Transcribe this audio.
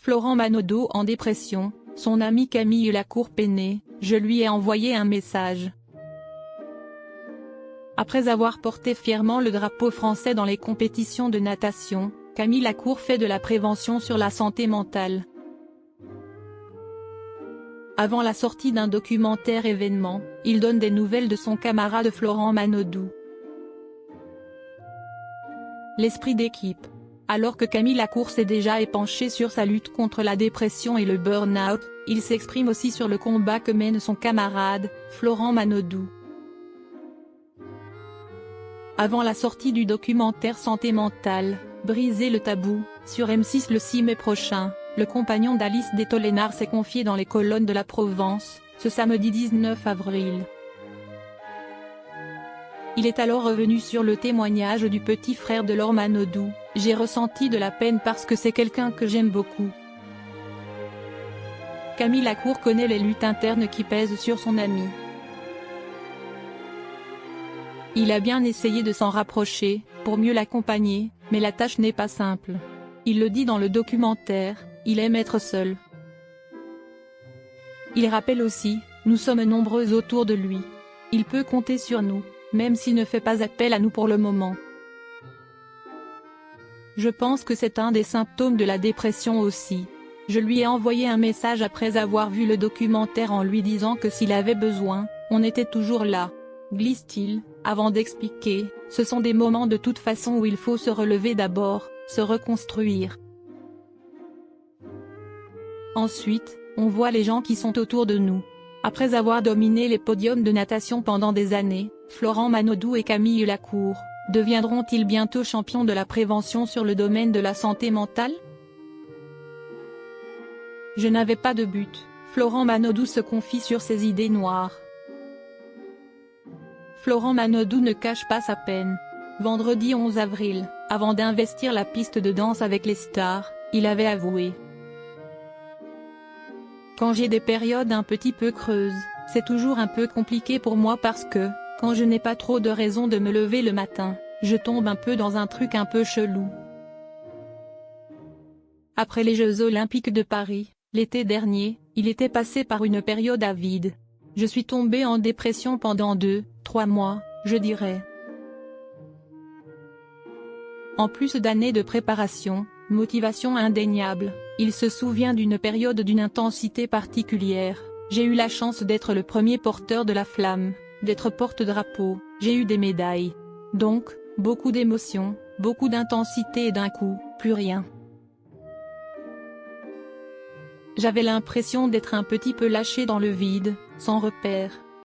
Florent Manodou en dépression, son ami Camille Lacour peinait, je lui ai envoyé un message. Après avoir porté fièrement le drapeau français dans les compétitions de natation, Camille Lacour fait de la prévention sur la santé mentale. Avant la sortie d'un documentaire événement, il donne des nouvelles de son camarade Florent Manodou. L'esprit d'équipe. Alors que Camille Lacour s'est déjà épanché sur sa lutte contre la dépression et le burn-out, il s'exprime aussi sur le combat que mène son camarade, Florent Manodou. Avant la sortie du documentaire Santé mentale, Briser le tabou, sur M6 le 6 mai prochain, le compagnon d'Alice Détolénard s'est confié dans les colonnes de la Provence, ce samedi 19 avril. Il est alors revenu sur le témoignage du petit frère de Laure Manodou. « J'ai ressenti de la peine parce que c'est quelqu'un que j'aime beaucoup. » Camille Lacour connaît les luttes internes qui pèsent sur son ami. Il a bien essayé de s'en rapprocher, pour mieux l'accompagner, mais la tâche n'est pas simple. Il le dit dans le documentaire, il aime être seul. Il rappelle aussi, nous sommes nombreux autour de lui. Il peut compter sur nous, même s'il ne fait pas appel à nous pour le moment. Je pense que c'est un des symptômes de la dépression aussi. Je lui ai envoyé un message après avoir vu le documentaire en lui disant que s'il avait besoin, on était toujours là. Glisse-t-il, avant d'expliquer, ce sont des moments de toute façon où il faut se relever d'abord, se reconstruire. Ensuite, on voit les gens qui sont autour de nous. Après avoir dominé les podiums de natation pendant des années, Florent Manodou et Camille Lacour deviendront-ils bientôt champions de la prévention sur le domaine de la santé mentale? Je n'avais pas de but, Florent Manodou se confie sur ses idées noires. Florent Manodou ne cache pas sa peine. Vendredi 11 avril, avant d'investir la piste de danse avec les stars, il avait avoué. Quand j'ai des périodes un petit peu creuses, c'est toujours un peu compliqué pour moi parce que, quand je n'ai pas trop de raison de me lever le matin, je tombe un peu dans un truc un peu chelou. Après les Jeux Olympiques de Paris, l'été dernier, il était passé par une période à vide. Je suis tombé en dépression pendant 2-3 mois, je dirais. En plus d'années de préparation, motivation indéniable, il se souvient d'une période d'une intensité particulière. J'ai eu la chance d'être le premier porteur de la flamme, d'être porte-drapeau, j'ai eu des médailles. Donc, beaucoup d'émotions, beaucoup d'intensité et d'un coup, plus rien. J'avais l'impression d'être un petit peu lâché dans le vide, sans repère.